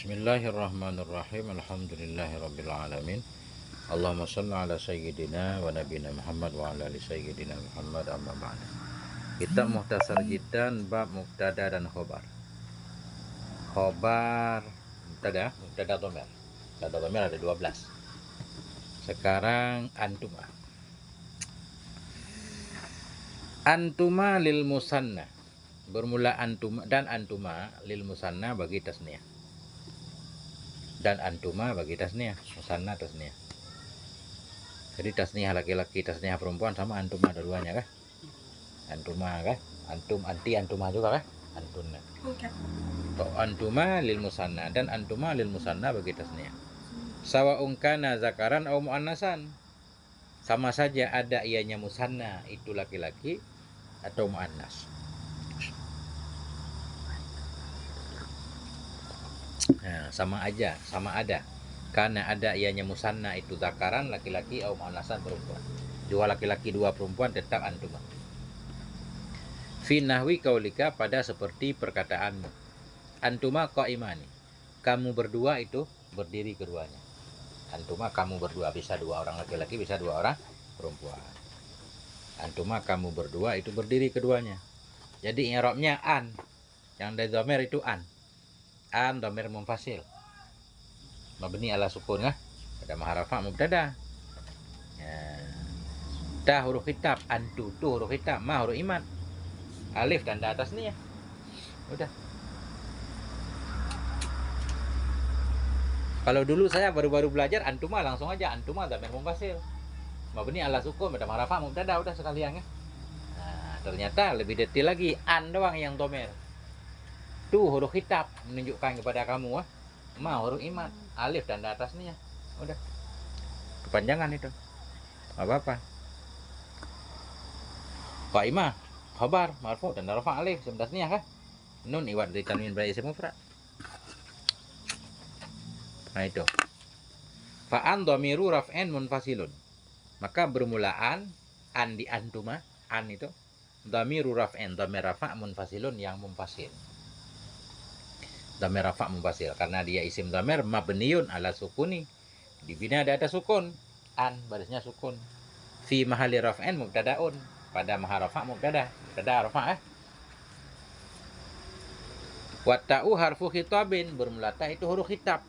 Bismillahirrahmanirrahim. Alhamdulillahirabbil alamin. Allahumma shalli ala sayyidina wa nabiyina Muhammad wa ala ali sayyidina Muhammad, amma ba'd. Kitab Mukhtasar Jiddan bab mubtada dan khobar. Khobar mubtada dhamir. Mubtada dhamir ada 12. Sekarang antuma. Antuma lil musanna. Bermula antuma dan antuma lil musanna bagi tasniyah. Dan antuma bagi tasniyah, musanna tasniyah. Jadi tasniyah laki-laki, tasniyah perempuan sama antuma dua-duanya kah? Antuma kah? Antum, anti, antuma juga kah? Antunna. Antuma lil musanna dan antuma lil musanna bagi tasniyah. Sawa'un kana zakaran au muannasan. Sama saja ada ianya musanna itu laki-laki atau muannas. Nah, sama aja, sama ada. Karena ada ianya musanna itu zakaran laki-laki atau muannasan perempuan. Dua laki-laki, dua perempuan tetap antuma. Fi nahwi qaulika pada seperti perkataanmu. Antuma qaimani. Kamu berdua itu berdiri keduanya. Antuma kamu berdua, bisa dua orang laki-laki, bisa dua orang perempuan. Antuma kamu berdua itu berdiri keduanya. Jadi i'rabnya an. Yang dari dhamir itu an. An dhamir munfasil mabni ala sukun kah? Pada maharafa mubtada. Ya. Ta huruf kitab, antu tu huruf kitab, ma huruf iman. Alif tanda atas nih ya. Udah. Kalau dulu saya baru-baru belajar antuma langsung aja antuma dhamir munfasil mabni ala sukun pada maharafa mubtada, udah sekalian ya. Nah, ternyata lebih detail lagi, an doang yang dhamir. Tu huruf kitab menunjukkan kepada kamu, ma huruf iman, alif tanda atas nih ya. Udah. Kepanjangan itu. Apa-apa. Qaimah, khabar, marfu dan rafa alif sebenarnya kah? Nun iwad dari tanwin pada isim mufrad. Nah itu. Fa'an dhamiru raf'an munfasilun. Maka bermulaan an di antuma, an itu dhamiru raf'an, dhamir rafa' munfasilun yang munfasil. Dhamir rafa' munfasil karena dia isim dhamir mabniun ala sukuni, dibina ada sukun, an barisnya sukun. Fi mahali raf'an mubtadaun, pada mahal rafa' mubtada rafa'. Wa ta'u harfu khitabin, bermula ta itu huruf khitab.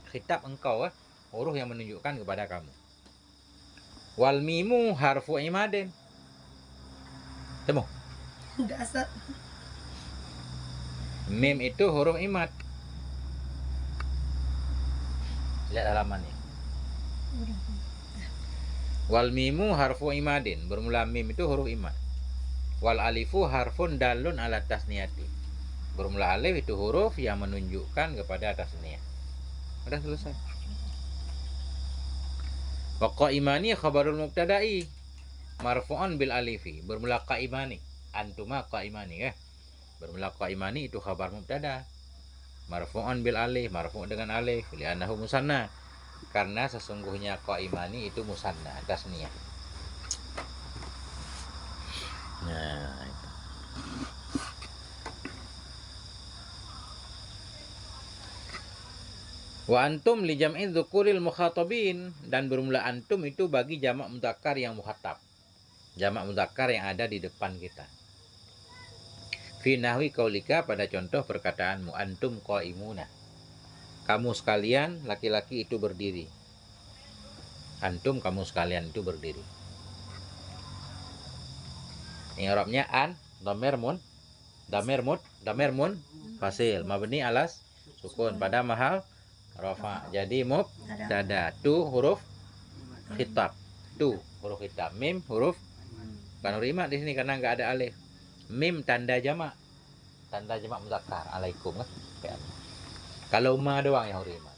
Khitab engkau, huruf yang menunjukkan kepada kamu. Wal mimu harfu imadin. Temu. Dasar. Mim itu huruf imad. Lihat halamannya. Wal mimu harfu imadin, bermula mim itu huruf imad. Wal alifu harfun dalun ala tasniyati, bermula alif itu huruf yang menunjukkan kepada tasniyah. Udah selesai. Wa qaimani khabarul mubtada'i marfu'un bil alifi, bermula qaimani, antuma qaimani ya. Bermula qaimani itu khabar mubtada. Marfu'un bil alif, marfu' dengan alif, li'annahu musanna. Karena sesungguhnya qaimani itu musanna, tasniyah. Nah, itu. Wa antum li jam'i dzukuril mukhatabin, dan bermula antum itu bagi jamak mudzakkar yang mukhatab. Jamak mudzakkar yang ada di depan kita. Fi nahwi qaulika pada contoh perkataanmu, antum qaimuna. Kamu sekalian laki-laki itu berdiri. Antum kamu sekalian itu berdiri. I'rabnya an dhamir mun fasil mabni alas sukun pada mahal rafa. Jadi mubtada. Tu huruf khitab. Tu huruf khitab. Mim huruf bukan huruf imat di sini karena enggak ada alif. Mim tanda jamak mudzakkar, alaikum kan. Kalau ma doang yang huruf imat.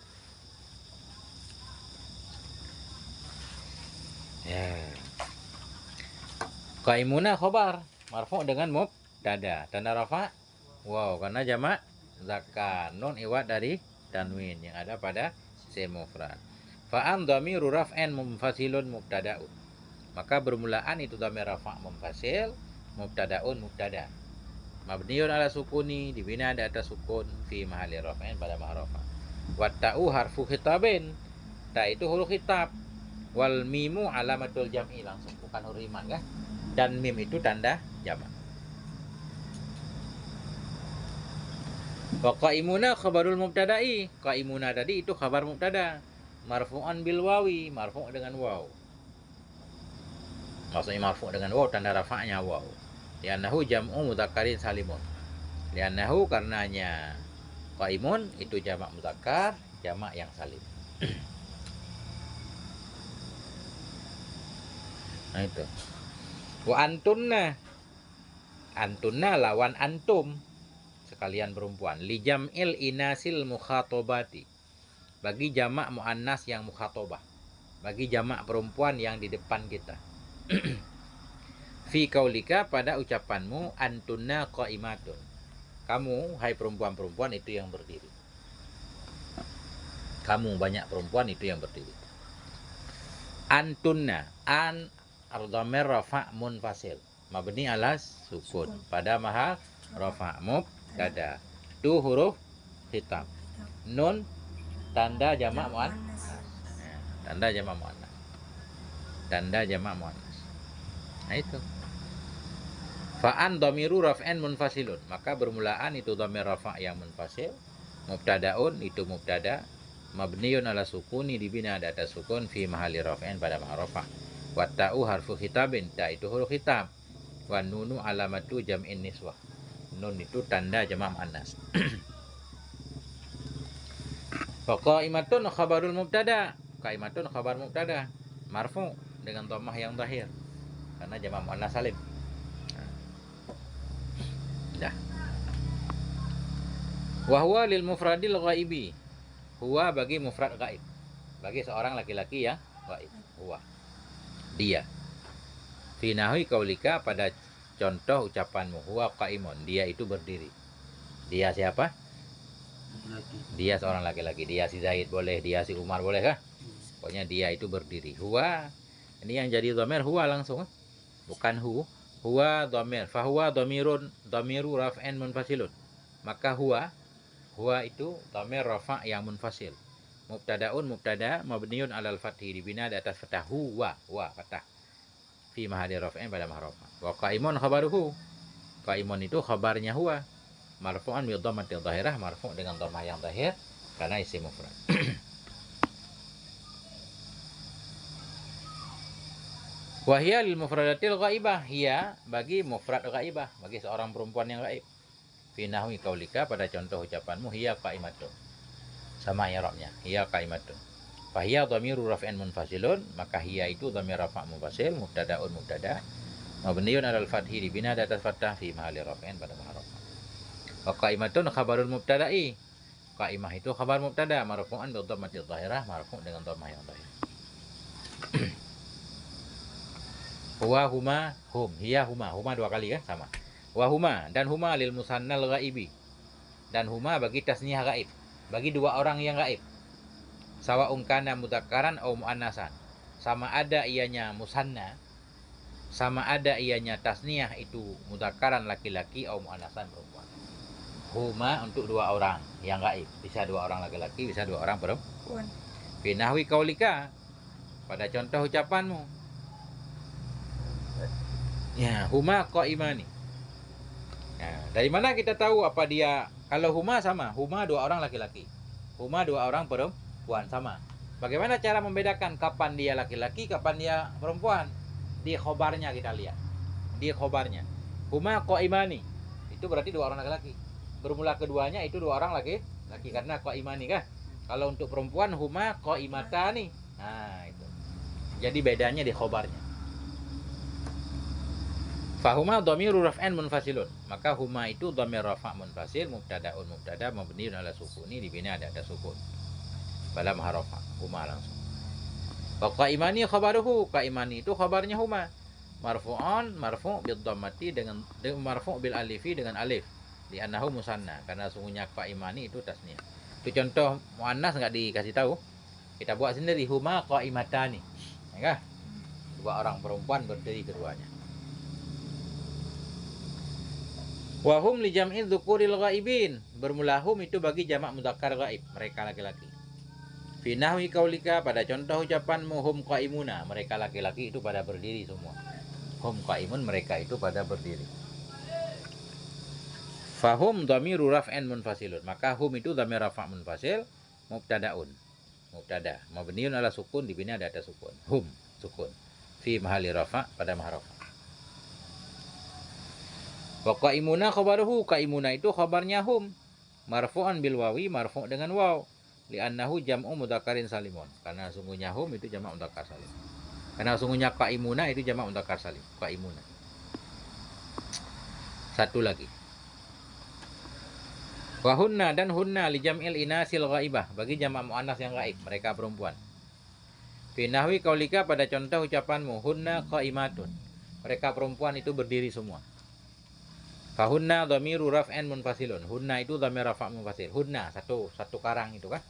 Ya. Qaimuna khabar marfu dengan mubtada, tanda rafa wow karena jamak muzakkar, nun iwad dari tanwin yang ada pada isim mufrad. Fa'an dhamiru raf'an munfasilun mubtada'un, maka bermulaan itu dhamir rafa' munfasil, mubtadaun mubtada. Mabniun ala sukuni, dibina ada atas sukun, fi mahali raf'in pada mahal rafa'. Wa ta'u harfu khitabin. Ta itu huruf khitab. Wal mimu alamatul jam'i, langsung bukan huruf iman kan? Dan mim itu tanda jamak. Wa qaimuna khabarul mubtada'i. Qaimuna tadi itu khabar mubtada. Marfu'an bil wawi, marfu' dengan waw. Maksudnya marfu' dengan waw, tanda rafa'nya waw. Li'annahu jam'u mudzakkarin salimun. Li'annahu karenanya qaimun itu jamak mudzakkar, jamak yang salim. Nah itu. Wa antunna. Antunna lawan antum. Sekalian perempuan. Li jam'il inasil mukhatobati. Bagi jamak muannas yang mukhatobah. Bagi jamak perempuan yang di depan kita. Fi kaulika, pada ucapanmu, antunna qaimatun. Kamu, hai perempuan-perempuan itu yang berdiri. Kamu banyak perempuan itu yang berdiri. Antunna, an ardhamir rafa' munfasil. Mabni alas sukun. Pada mahal rafa' mubtada. Tu huruf hitam. Nun tanda jamak muannas. Tanda jamak muannas. Tanda jamak muannas. Nah itu. Fa'an dhamiru raf'an munfasilun. Maka bermulaan itu dhamir rafa' yang munfasil. Mubtadaun itu mubtada. Mabniun ala sukuni, dibina ada atas sukun fi mahali raf'an pada mahal rafa'. Wa ta'u harfu khitabin. Ta itu huruf khitab. Wa nunu alamatu jam'in niswah. Nun itu tanda jamak muannas. Fa qaimatun khabarul mubtada. Qaimatun khabar mubtada. Marfu' dengan dhammah yang zahir. Karena jamak muannas salim. Dah. Wa huwa lil mufradil ghaibi. Huwa bagi mufrad ghaib. Bagi seorang laki-laki yang ghaib. Huwa. Dia. Fi nahwi qaulika, pada contoh ucapanmu. Huwa qaimun. Dia itu berdiri. Dia siapa? Laki. Dia seorang laki-laki. Dia si Zaid boleh. Dia si Umar boleh kah? Pokoknya dia itu berdiri. Huwa. Ini yang jadi dhamir huwa langsung. Bukan hu. Huwa dhamir. Fahuwa dhamirun. Dhamiru raf'an munfasilun. Maka huwa. Huwa itu dhamir rafa' yang munfasil. Mubtadaun mubtada. Mabniun alal fathi. Dibina di atas fathah. Huwa. Huwa fathah. Fi mahali raf'an pada mahal rafa'. Wa qaimun khabaruhu. Qaimun itu khabarnya huwa. Marfu'an bi dhammatil dhahirah. Marfu' dengan dhammah yang zahir. Karena isim mufrad. Wahia lil mufradatil ghaibah. Hiya bagi mufrad ghaibah. Bagi seorang perempuan yang ghaib. Fi nahwi qaulika, pada contoh ucapanmu. Hiya qaimatun. Sama i'rabnya. Hiya qaimatun. Fahiya dhamiru raf'an munfasilun. Maka hiya itu dhamir rafa' munfasil. Mubtadaun mubtada. Mabniun alal fathi, dibina di atas fathah. Fi mahali raf'an pada mahal rafa'. Wa qaimatun khabarul mubtada'i. Qaimah itu khabar mubtada. Marfu'an bi dhammatil dhahirah. Marfu' dengan dhammah yang zahir. Huwa huma hum. Hiya huma. Huma dua kali kan sama. Wa huma, dan huma lil musannal ghaibi. Dan huma bagi tasniyah ghaib. Bagi dua orang yang ghaib. Sawa'un kana mudzakkaran aw muannasan. Sama ada ianya musanna, sama ada ianya tasniyah itu mudzakkaran laki-laki atau muannasan perempuan. Huma untuk dua orang yang ghaib. Bisa dua orang laki-laki, bisa dua orang perempuan. Fi nahwi qaulika, pada contoh ucapanmu. Ya, huma qaimani. Nah, dari mana kita tahu apa dia? Kalau huma sama, huma dua orang laki-laki. Huma dua orang perempuan sama. Bagaimana cara membedakan kapan dia laki-laki, kapan dia perempuan? Di khobarnya kita lihat. Di khobarnya. Huma qaimani. Itu berarti dua orang laki-laki. Bermula keduanya itu dua orang laki-laki karena qaimani kah? Kalau untuk perempuan huma qaimatani. Nah, itu. Jadi bedanya di khobarnya. Fahuma dhamiru raf'an munfasilun. Maka huma itu dhamir rafa' munfasil, mubtadaun mubtada mabniun ala sukuni, dibina ada sukun. Pada mahal rafa', huma langsung. Wa qaimani khabaruhu. Qaimani itu khabarnya huma. Marfu'an, marfu' bil dhammati, dengan marfu' bil alifi, dengan alif. Di annahu musanna, karena sungguhnya qaimani itu tasniyah. Itu contoh muannas enggak dikasih tahu. Kita buat sendiri, huma qaimatani. Ya, dua orang perempuan berdiri keduanya. Wahum li jam'i dzukuril ghaibin. Bermula hum itu bagi jamak mudzakkar ghaib, mereka laki-laki. Fi nahwi qaulika, pada contoh ucapanmu hum qaimuna, mereka laki-laki itu pada berdiri semua. Hum qaimun, mereka itu pada berdiri. Fahum dhamiru raf'an munfasilun, maka hum itu dhamir rafa' munfasil mubtadaun. Mubtada mabniun ala sukun, dibina ada sukun. Hum sukun. Fi mahalli rafa', pada mahal rafa'. Wa qaimuna khabaruhu, qaimuna itu khabarnya hum. Marfu'an bil wawi, marfu' dengan waw. Li'annahu jam'u mudzakkarin salimun, karena sungguhnya hum itu jamak mudzakkar salim. Karena sungguhnya qaimuna itu jamak mudzakkar salim. Qaimuna. Satu lagi. Wa hunna, dan hunna li jam'il inasil ghaibah, bagi jamak muannas yang gaib, mereka perempuan. Fi nahwi qaulika, pada contoh ucapanmu hunna qaimatun, mereka perempuan itu berdiri semua. Fahunna dhamiru raf'an munfasilun, hunna itu dhamir rafa' munfasil. Hunna satu karang itu kan.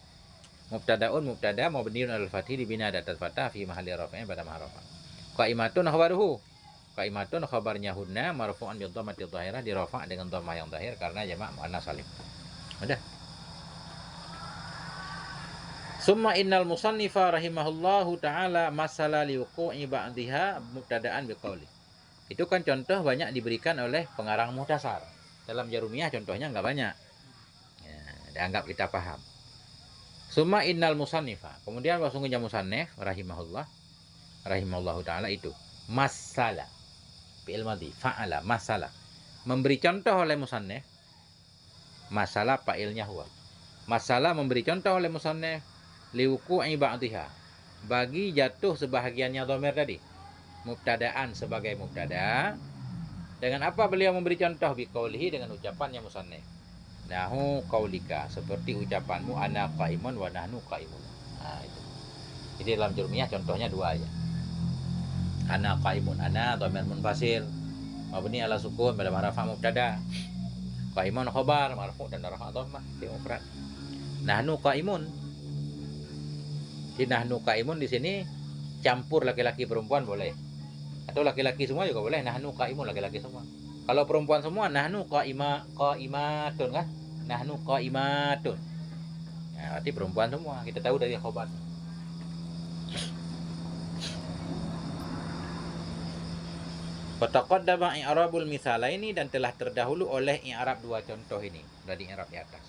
Mubtadaun, mubtada mabniun alal fathi, dibina ada atas fathah fi mahalli raf'in, pada mahal rafa'. Qaimatun khabaruhu, qaimatun khabarnya hunna marfu'an bi dhammati dhahirah, di rafa' dengan dhammah yang dhahir karena jamak muannas salim. Udah. Summa innal musannifa rahimahullahu ta'ala masala liwuqu'i ba'dhiha mubtada'an biqauli. Itu kan contoh banyak diberikan oleh pengarang muhtasar. Dalam Jarumiyah contohnya nggak banyak. Ya, dianggap kita paham. Summa innal musannifa, kemudian sungguhnya musannif rahimahullahu ta'ala itu masala fi'il madhi, fa'ala, masala, memberi contoh oleh musannif. Masalah fa'ilnya huwa. Masalah memberi contoh oleh musannif liwuqu'i ba'dhiha, bagi jatuh sebahagiannya dhamir tadi. Mubtadaan sebagai mubtada. Dengan apa beliau memberi contoh? Biqaulihi, dengan ucapannya musannif. Nahu qaulika, seperti ucapanmu ana qaimun wa nahnu qaimun. Nah, itu. Jadi dalam Jarumiyah contohnya dua aja. Ana qaimun, ana dhamir munfasil mabni ala sukun pada rafa' mubtada. Qaimun khabar marfu' dan rafa' dhammah fi mufrad. Nahnu qaimun. Di nahnu qaimun di sini campur laki-laki perempuan boleh. Atau laki-laki semua juga boleh, nahnu qaimun, laki-laki semua. Kalau perempuan semua nahnu qaimatun kan? Nahnu qaimatun. Ya, berarti perempuan semua. Kita tahu dari khabar. Fataqaddama i'rabul misalaini, dan telah terdahulu oleh i'rab dua contoh ini dari i'rab di atas.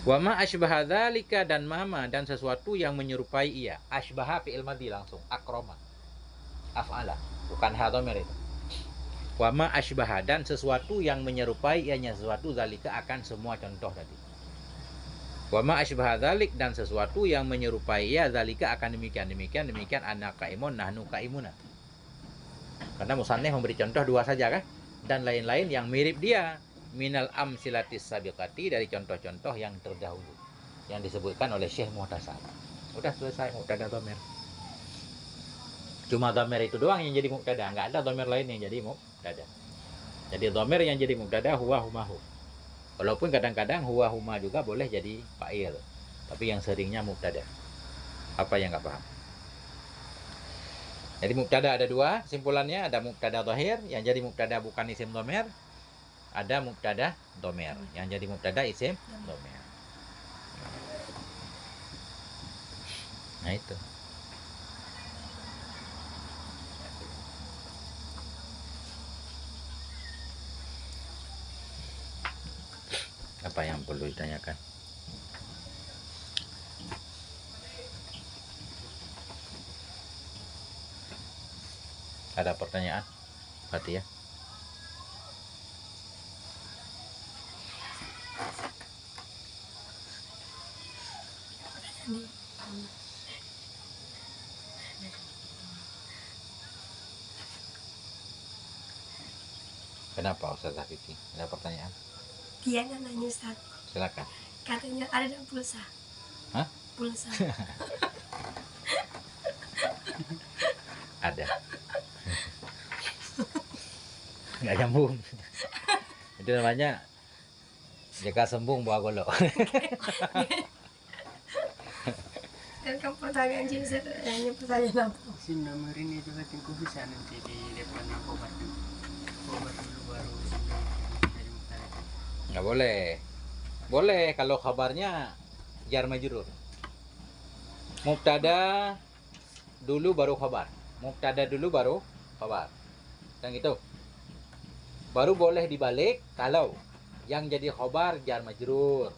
Wa ma asbaha dzalika, dan mama, dan sesuatu yang menyerupai ia. Asbaha fi'il madhi langsung, akroma, af'ala, bukan hadhamir itu. Wa ma asbaha, dan sesuatu yang menyerupai ianya, sesuatu zalika akan semua contoh tadi. Wa ma asbaha dzalik, dan sesuatu yang menyerupai ia zalika akan demikian ana qaimun nahnu qaimuna. Karena musannif memberi contoh dua saja kan, dan lain-lain yang mirip dia. Minal amsilatis sabiqati, dari contoh-contoh yang terdahulu yang disebutkan oleh Syekh Muhtasar. Udah selesai mubtada dhamir. Cuma dhamir itu doang yang jadi mubtada, nggak ada dhamir lain yang jadi mubtada. Jadi dhamir yang jadi mubtada huwa humahu. Walaupun kadang-kadang huwa huma juga boleh jadi fa'il, tapi yang seringnya mubtada. Apa yang nggak paham? Jadi mubtada ada dua, kesimpulannya ada mubtada dhahir yang jadi mubtada bukan isim dhamir. Ada mubtada dhamir yang jadi mubtada isim dhamir. Nah itu. Apa yang perlu ditanyakan? Ada pertanyaan? Fatia? Kenapa Ustaz Hafiqi? Ada pertanyaan? Dia nanya Ustaz. Silakan. Katanya ada dalam pulsa. Hah? Pulsa. Ada. Nggak nyambung. Itu namanya jika sembung buah golok. Dan kamu pertanyaan Ustaz, hanya pertanyaan apa? Si nomor ini juga tinggal bisa nanti di depan aku. khobar dulu baru jadi mubtada. Nggak boleh. Boleh kalau khabarnya jar majrur. Mubtada dulu baru khabar. Mubtada dulu baru khabar. Kan gitu. Baru boleh dibalik kalau yang jadi khabar jar majrur,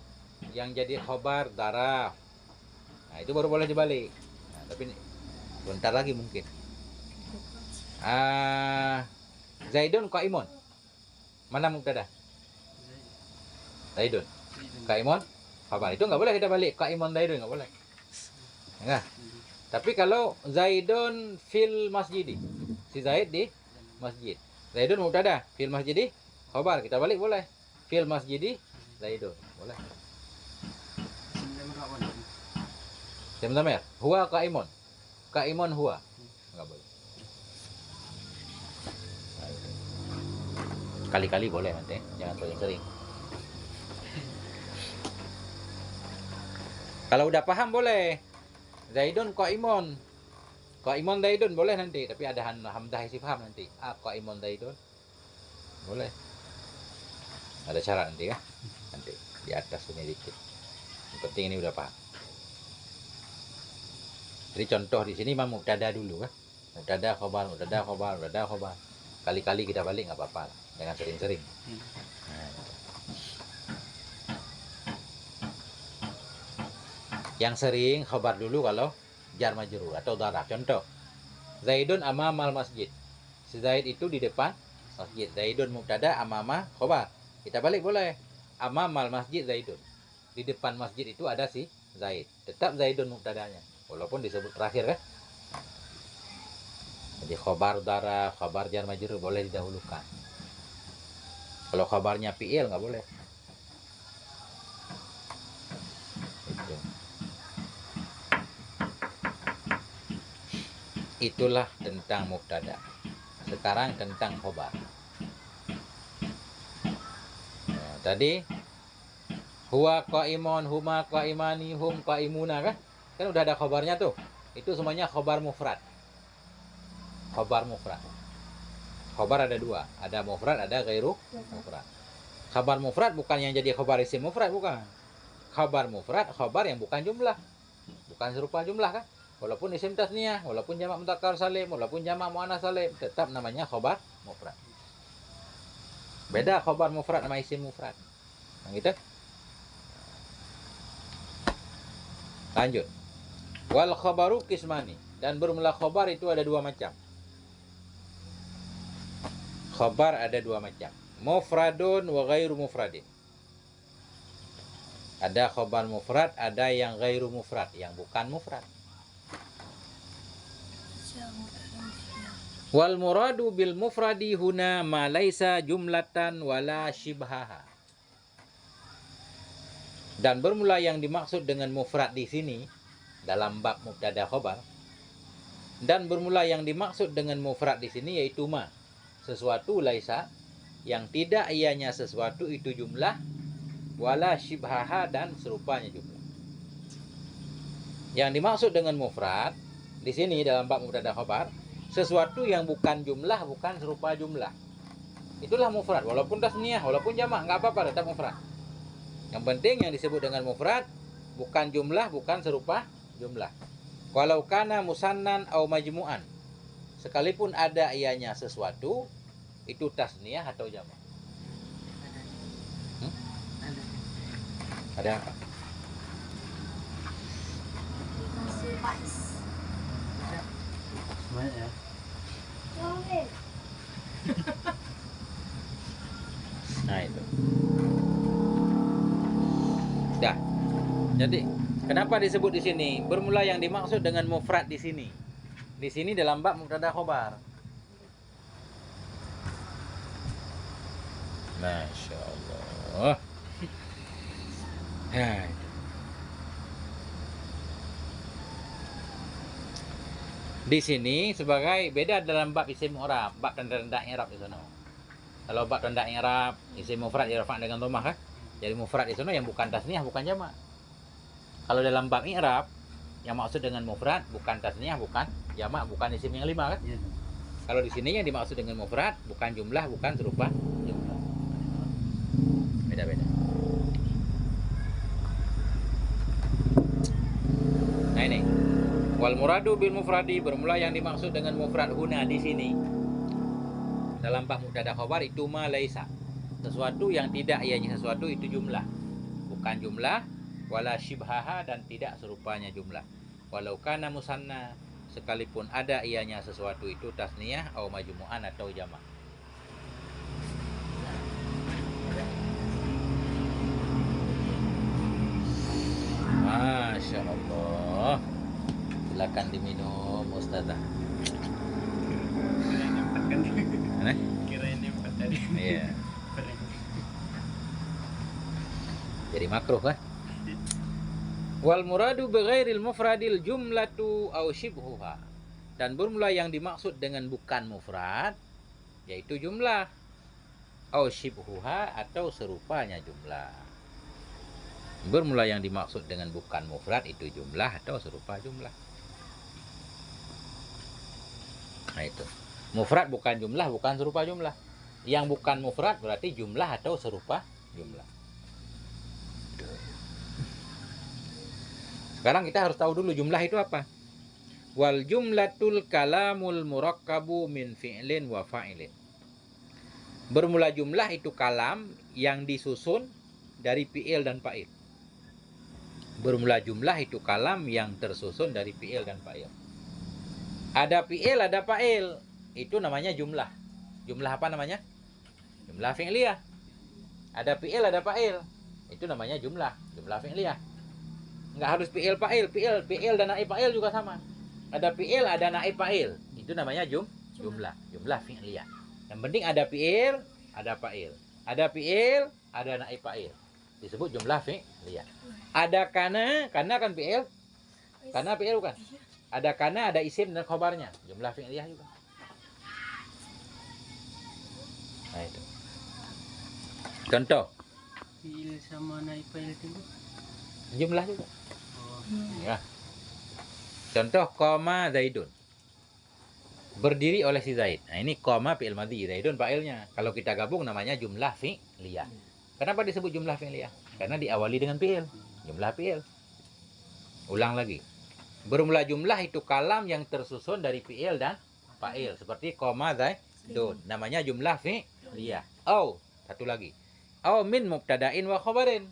yang jadi khabar daraf. Nah, itu baru boleh dibalik. Nah, tapi bentar lagi mungkin. Zaidun qaimun. Mana mubtada? Zaidun. Qaimun khabar. Itu nggak boleh kita balik. Qaimun Zaidun nggak boleh. Enggak. Tapi kalau Zaidun fil masjidi, si Zaid di masjid. Zaidun mubtada, fil masjidi khabar. Kita balik boleh. Fil masjidi Zaidun. Boleh. Sebentar, huwa qaimun. Qaimun huwa. Enggak boleh. Kali-kali boleh nanti, jangan sering-sering. Kalau udah paham boleh. Zaidun qaimun. Qaimun Zaidun boleh nanti, tapi ada hamzah istifham nanti. Qaimun Zaidun. Boleh. Ada syarat nanti ya. Nanti di atas ini dikit. Yang penting ini udah paham. Jadi contoh di sini memang mubtada dulu kan. Mubtada khabar, mubtada khabar, mubtada khabar. Kali-kali kita balik nggak apa-apa. Jangan sering-sering. Nah, gitu. Yang sering khabar dulu kalau jar majrur atau daraf. Contoh, Zaidun amamal masjid. Si Zaid itu di depan masjid. Zaidun mubtada, amama khabar. Kita balik boleh. Amamal masjid Zaidun. Di depan masjid itu ada si Zaid. Tetap Zaidun mubtadanya. Walaupun disebut terakhir kan. Jadi khabar daraf, khabar jar majrur boleh didahulukan. Kalau khabarnya fi'il nggak boleh. Itu. Itulah tentang mubtada. Sekarang tentang khabar. Nah, tadi huwa qaimun, huma qaimani, hum qaimuna kan? Kan udah ada khabarnya tuh. Itu semuanya khabar mufrad. Khabar mufrad. Khabar ada dua, ada mufrad, ada ghairu mufrad. Khabar mufrad bukan yang jadi khabar isim mufrad, bukan. Khabar mufrad, khabar yang bukan jumlah. Bukan serupa jumlah kan? Walaupun isim tasniyah, walaupun jamak mudzakkar salim, walaupun jamak muannats salim, tetap namanya khabar mufrad. Beda khabar mufrad sama isim mufrad. Nah, gitu. Lanjut. Wal khabaru qismani, dan bermula khabar itu ada dua macam. Khabar ada dua macam. Mufradun wa ghairu mufradin. Ada khabar mufrad, ada yang ghairu mufrad, yang bukan mufrad. Wal muradu bil mufradi huna ma laisa jumlatan wala shibhaha. Dan bermula yang dimaksud dengan mufrad di sini dalam bab mubtada khabar. Dan bermula yang dimaksud dengan mufrad di sini yaitu ma, sesuatu laisa, yang tidak ianya sesuatu itu jumlah, wala shibhaha, dan serupanya jumlah. Yang dimaksud dengan mufrad di sini dalam bab mubtada khabar, sesuatu yang bukan jumlah, bukan serupa jumlah. Itulah mufrad, walaupun tasniyah, walaupun jamak, nggak apa-apa, tetap mufrad. Yang penting yang disebut dengan mufrad bukan jumlah, bukan serupa jumlah. Walau kana musannan au majmu'an, sekalipun ada ianya sesuatu itu tasniyah atau jamak. Ada apa? Semuanya ya. Nah itu. Dah. Jadi kenapa disebut di sini? Bermula yang dimaksud dengan mufrad di sini. Di sini dalam bab mubtada khabar. Masya Allah. Nah, itu. Di sini sebagai beda dalam bab isim i'rab, bab tanda-tanda i'rab di sana. Kalau bab tanda i'rab isim mufrad dirfa' dengan dhammah kan? Jadi mufrad di sana yang bukan tasniyah, bukan jamak. Kalau dalam bab i'rab yang maksud dengan mufrad bukan tasniyah, bukan jamak, bukan isim yang lima kan? Iya. Kalau di sini yang dimaksud dengan mufrad bukan jumlah, bukan serupa jumlah. Beda-beda. Nah ini. Wal muradu bil mufradi, bermula yang dimaksud dengan mufrad huna di sini. Dalam bab mubtada khabar itu ma laisa. Sesuatu yang tidak ianya sesuatu itu jumlah. Bukan jumlah wala syibhaha dan tidak serupanya jumlah. Walau kana musanna, sekalipun ada ianya sesuatu itu tasniyah atau majmu'an atau jamak. Masya Allah. Silakan diminum Ustazah. Kirain empat kan? Aneh? Kirain empat tadi. Iya. Jadi makruh kan? Wal muradu bighairil mufradil jumlatu aw shibhuha. Dan bermula yang dimaksud dengan bukan mufrad yaitu jumlah, aw shibhuha atau serupanya jumlah. Bermula yang dimaksud dengan bukan mufrad itu jumlah atau serupa jumlah. Nah itu. Mufrad bukan jumlah, bukan serupa jumlah. Yang bukan mufrad berarti jumlah atau serupa jumlah. Sekarang kita harus tahu dulu jumlah itu apa. Wal jumlatul kalamul murakkabu min fi'lin wa fa'ilin. Bermula jumlah itu kalam yang disusun dari fi'il dan fa'il. Bermula jumlah itu kalam yang tersusun dari fi'il dan fa'il. Ada fi'il, ada fa'il. Itu namanya jumlah. Jumlah apa namanya? Jumlah fi'liyah. Ada fi'il, ada fa'il. Itu namanya jumlah. Jumlah fi'liyah. Nggak harus fi'il fa'il, fi'il dan naib fa'il juga sama. Ada fi'il, ada naib fa'il. Itu namanya jumlah fi'liyah. Yang penting ada fi'il, ada fa'il. Ada fi'il, ada naib fa'il. Disebut jumlah fi'liyah. Ada kana kan fi'il. Kana fi'il bukan? Ada kana, ada isim dan khobarnya. Jumlah fi'liyah juga. Nah itu. Contoh. Fi'il sama naib fa'il itu. Jumlah juga. Oh. Ya. Contoh koma Zaidun. Berdiri oleh si Zaid. Nah, ini koma fi'il madhi, Zaidun fa'ilnya. Kalau kita gabung namanya jumlah fi'liyah. Kenapa disebut jumlah fi'liyah? Karena diawali dengan fi'il. Jumlah fi'il. Ulang lagi. Bermula jumlah itu kalam yang tersusun dari fi'il dan fa'il. Seperti koma Zaidun. Namanya jumlah fi'liyah. Oh, satu lagi. Oh min mubtada'in wa khabarin.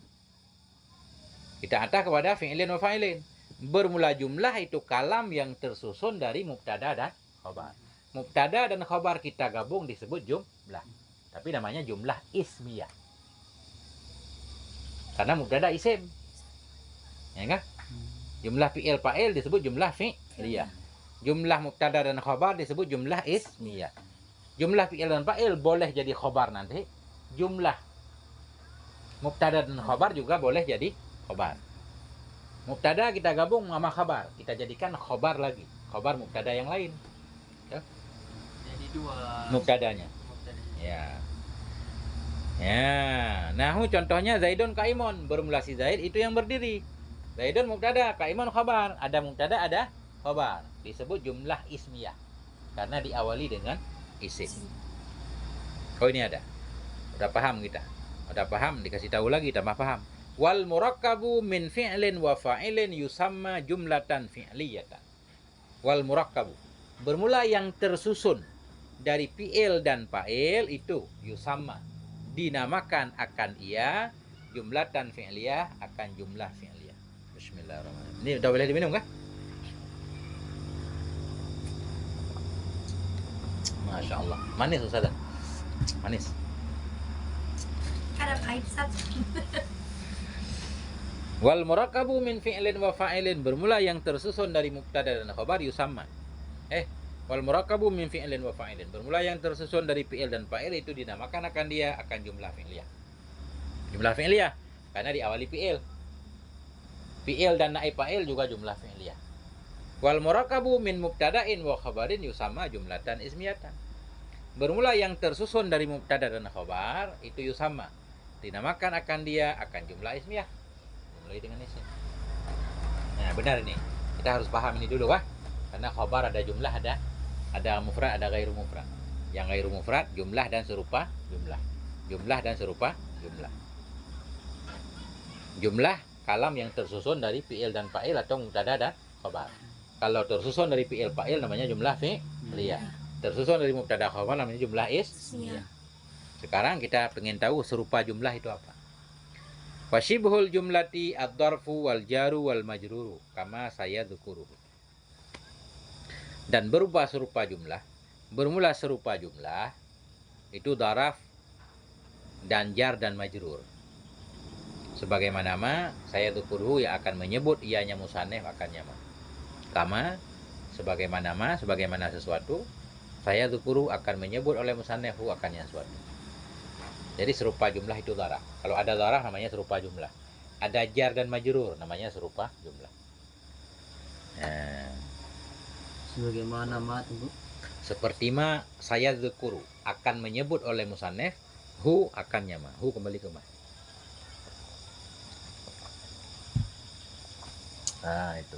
Kita hantar kepada fi'ilin wa fa'ilin. Bermula jumlah itu kalam yang tersusun dari mubtada dan khabar. Mubtada dan khabar kita gabung disebut jumlah. Tapi namanya jumlah ismiyah. Karena mubtada isim. Ya kan? Jumlah fi'il fa'il disebut jumlah fi'liyah. Jumlah mubtada dan khabar disebut jumlah ismiyah. Jumlah fi'il dan fa'il boleh jadi khabar nanti. Jumlah mubtada dan khabar juga boleh jadi khabar. Mubtada kita gabung sama khabar, kita jadikan khabar lagi. Khabar mubtada yang lain. Ya. Jadi dua Mubtadanya. mubtadanya. Ya. Ya. Nah, contohnya Zaidun Kaimun. Bermula si Zaid itu yang berdiri. Zaidun mubtada, Kaimun khabar. Ada mubtada, ada khabar. Disebut jumlah ismiyah. Karena diawali dengan isim. Oh ini ada. Udah paham kita. Udah paham, dikasih tahu lagi tambah paham. Wal murakkabu min fi'lin wa fa'ilin yusamma jumlatan fi'liyatan. Wal murakkabu. Bermula yang tersusun dari fi'il dan fa'il itu yusamma. Dinamakan akan ia jumlatan fi'liyah akan jumlah fi'liyah. Bismillahirrahmanirrahim. Ini udah boleh diminum kan? Masya Allah. Manis Ustazah. Manis. Ada pahit satu. Wal murakkabu min fi'lin wa fa'ilin. Bermula yang tersusun dari mubtada dan khabar yusamma. Wal murakkabu min fi'lin wa fa'ilin. Bermula yang tersusun dari fi'il dan fa'il itu dinamakan akan dia akan jumlah fi'liyah. Jumlah fi'liyah karena diawali fi'il. Fi'il dan naib fa'il juga jumlah fi'liyah. Wal murakkabu min mubtada'in wa khabarin yusamma jumlatan ismiyatan. Bermula yang tersusun dari mubtada dan khabar itu yusamma. Dinamakan akan dia akan jumlah ismiyah. Mulai dengan isim. Nah, benar ini. Kita harus paham ini dulu, Pak. Karena khabar ada jumlah, ada Ada mufrad, ada ghairu mufrad. Yang ghairu mufrad jumlah dan serupa jumlah. Jumlah dan serupa jumlah. Jumlah kalam yang tersusun dari fi'il dan fa'il atau mubtada dan khabar. Kalau tersusun dari fi'il fa'il namanya jumlah fi'liyah. Tersusun dari mubtada khabar namanya jumlah ismiyah. Sekarang kita pengen tahu serupa jumlah itu apa. Wasyibhul jumlati ad-darfu wal jaru wal majruru kama saya dzukuru. Dan berupa serupa jumlah, bermula serupa jumlah itu daraf dan jar dan majrur. Sebagaimana saya dzukuru yang akan menyebut ianya musannaf akannya ma. Kama sebagaimana sesuatu, saya dzukuru akan menyebut oleh musannaf akannya sesuatu. Jadi serupa jumlah itu daraf. Kalau ada daraf namanya serupa jumlah. Ada jar dan majrur namanya serupa jumlah. Nah, Sebagaimana ma tunggu. seperti ma saya dzukuru akan menyebut oleh musannaf akannya ma. Kembali ke ma. Nah, itu.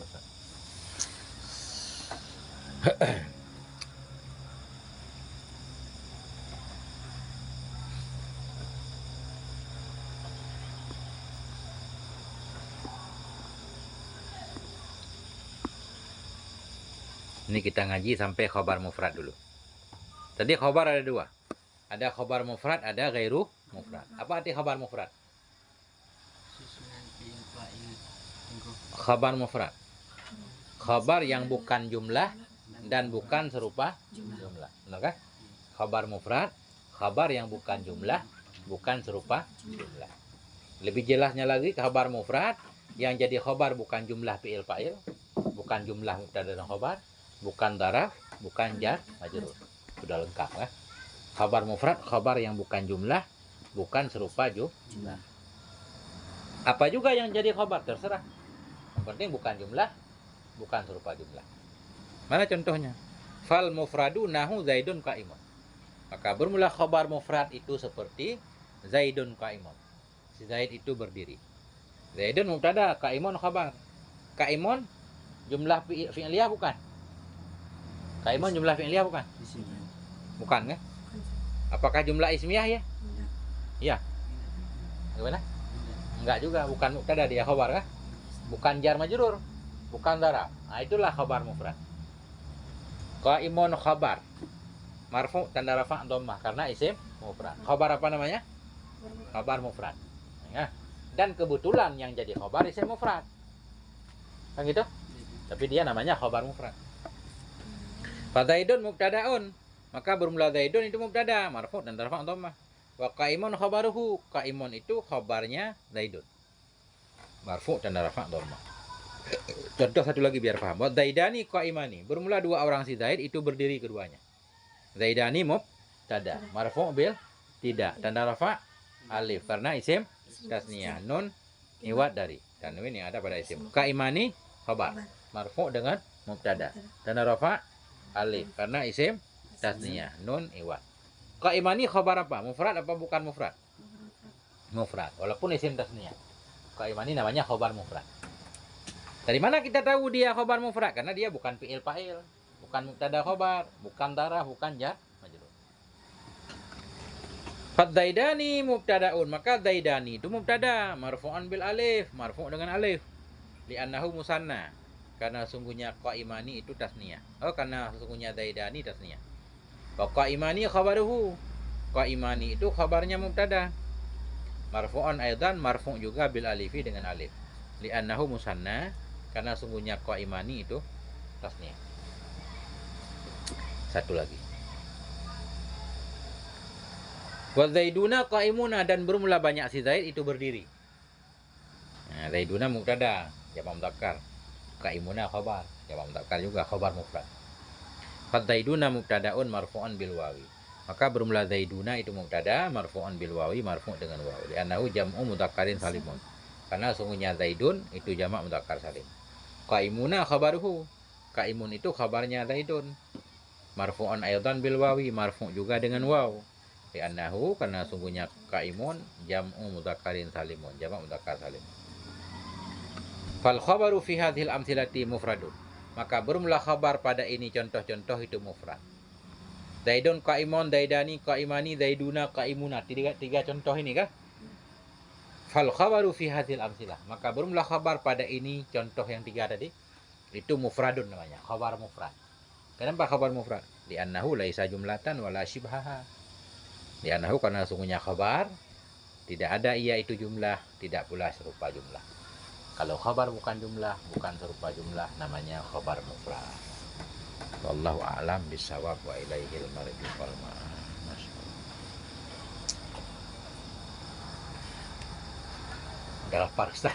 Ini kita ngaji sampai khobar mufrad dulu. Tadi khobar ada dua. Ada khobar mufrad, ada ghairu mufrad. Apa arti khobar mufrad? Susunan fi'il fa'il. Tunggu. Khobar mufrad. Khobar yang bukan jumlah dan bukan serupa jumlah. Benar kan? Khobar mufrad, khobar yang bukan jumlah, bukan serupa jumlah. Lebih jelasnya lagi, khobar mufrad yang jadi khobar bukan jumlah fi'il fa'il, bukan jumlah mubtada dan khobar, bukan daraf, bukan jar, majrur. Sudah lengkap kan? Khabar mufrad, khabar yang bukan jumlah, bukan serupa jumlah. Apa juga yang jadi khabar terserah. Yang penting bukan jumlah, bukan serupa jumlah. Mana contohnya? Fal mufradu nahu zaidun qaimun. Maka bermula khabar mufrad itu seperti zaidun qaimun. Si Zaid itu berdiri. Zaidun mubtada, qaimun khabar. Qaimun jumlah fi'liyah bukan? Qaimun jumlah fi'liyah bukan? Di sini. Bukan kan? Apakah jumlah ismiyah ya? Enggak. Iya. Gimana? Enggak juga, bukan mubtada dia khabar kan? Bukan jar majrur, bukan daraf. Nah, itulah khabar mufrad. Qaimun khabar. Marfu tanda rafa' dhammah karena isim mufrad. Khabar apa namanya? Khabar mufrad. Ya. Dan kebetulan yang jadi khabar isim mufrad. Kan gitu? Tapi dia namanya khabar mufrad. Fadaidun mubtadaun. Maka bermula zaidun itu mubtada, marfu dan rafa' dhammah. Wa qaimun khabaruhu. Qaimun itu khabarnya zaidun. Marfu dan rafa' dhammah. Contoh satu lagi biar paham. Wa zaidani qaimani. Bermula dua orang si Zaid itu berdiri keduanya. Zaidani mubtada, marfu bil tidak, tanda rafa' alif karena isim tasniyah, nun iwad dari. Tanwin yang ada pada isim. Qaimani khabar, marfu dengan mubtada, tanda rafa' alif karena isim tasniyah, nun iwad. Qaimani khabar apa? Mufrad apa bukan mufrad? Mufrad, walaupun isim tasniyah. Qaimani namanya khabar mufrad. Dari mana kita tahu dia khabar mufrad? Karena dia bukan fi'il fa'il, bukan mubtada khabar, bukan darah, bukan jar majrur. Fadzaidani mubtadaun, maka zaidani itu mubtada, marfu'an bil alif, marfu' dengan alif. Li'annahu musanna, karena sungguhnya qaimani itu tasniyah. Oh, karena sungguhnya zaidani tasniyah. Wa qaimani khabaruhu. Qaimani itu khabarnya mubtada. Marfu'an aidan, marfu' juga bil alifi dengan alif. Li'annahu musanna, karena sungguhnya qaimani itu tasniyah. Satu lagi. Wa zaiduna qaimuna, dan bermula banyak si Zaid itu berdiri. Nah, zaiduna mubtada, jamak mudzakkar. Qaimuna khabar, jamak mudzakkar juga khabar mufrad. Fa zaiduna mubtadaun marfu'an bil wawi. Maka bermula zaiduna itu mubtada, marfu'an bil wawi, marfu' dengan wawi. Li'annahu jam'u mudzakkarin salimun. Karena sungguhnya zaidun itu jamak mudzakkar salim. Qaimuna khabaruhu. Qaimun itu khabarnya zaidun. Marfu'an aidan bil wawi, marfu' juga dengan waw. Li'annahu, karena sungguhnya qaimun jam'u mudzakkarin salimun, jamak mudzakkar salim. Fal khabaru fi hadhil amthilati mufradun. maka bermula khabar pada ini contoh-contoh itu mufrad. Zaidun qaimun, zaidani qaimani, zaiduna qaimuna. Tiga contoh ini kah? Fal khabaru fi hadhil amsilah. Maka bermula khabar pada ini contoh yang tiga tadi itu mufradun namanya, khabar mufrad. Kenapa khabar mufrad? Li'annahu laisa jumlatan wala shibhaha. Li'annahu karena sungguhnya khabar tidak ada ia itu jumlah, tidak pula serupa jumlah. Kalau khabar bukan jumlah, bukan serupa jumlah, namanya khabar mufrad. Wallahu a'lam bishawab wa ilaihil marji'u wal ma'ab. Udah lapar Ustaz.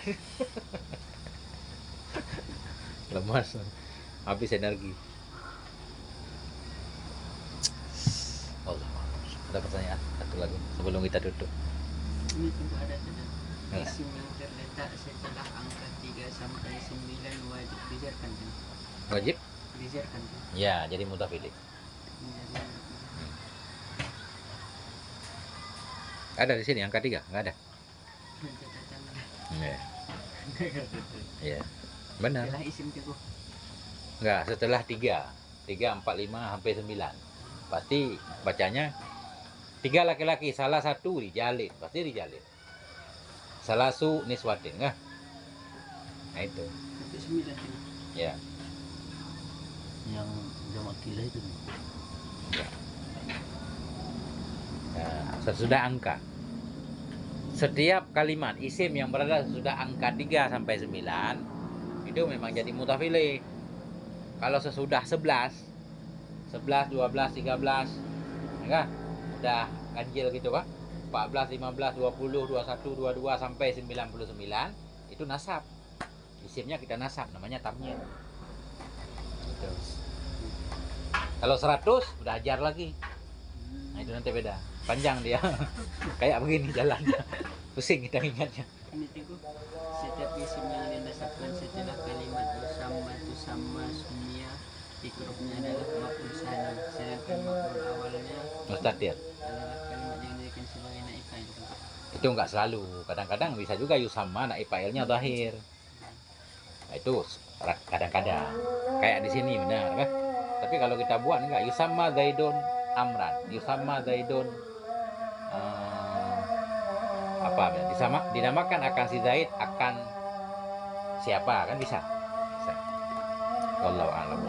Lemas, habis energi. Allah. Ada pertanyaan satu lagi sebelum kita tutup. Ini tunggu ada tidak. Nah. Isim yang terletak setelah angka 3 sampai 9 wajib dijarkan kan? Wajib? Dijarkan kan? Ya, jadi mudhaf ilaih. Jadi, Ada di sini angka 3? Enggak ada. catatan. Iya. Iya. Benar. Setelah isim teguh. Enggak, setelah 3. 3, 4, 5 sampai 9. Pasti bacanya 3 laki-laki, salah satu rijalin, pasti rijalin. Salah su niswatin, enggak? Nah itu. Sampai 9 kan? Ya. Yang jamak kila itu. Nah, sesudah angka. Setiap kalimat isim yang berada sesudah angka 3 sampai 9 itu memang jadi mudhaf ilaih. Kalau sesudah 11, 12, 13, enggak? Udah ganjil gitu kan? 14, 15, 20, 21, 22 sampai 99 itu nasab. Isimnya kita nasab, namanya tamyiz. Gitu. Kalau 100 udah ajar lagi. Nah itu nanti beda. Panjang dia. Kayak begini jalannya. Pusing kita ingatnya. Ini teguh. Setiap isim yang dinasabkan setelah kalimat sama sumia hurufnya adalah maf'ul tsani, sedangkan maf'ul awalnya Mustatir. adalah kalimat yang dijadikan sebagai naib fa'il. Itu enggak selalu. Kadang-kadang bisa juga yusamma naib fa'ilnya zahir. Nah, itu kadang-kadang. Kayak di sini benar kan? Tapi kalau kita buat enggak yusamma zaidun amran, yusamma zaidun apa dinamakan akan si Zaid akan siapa kan bisa. Wallahu a'lam.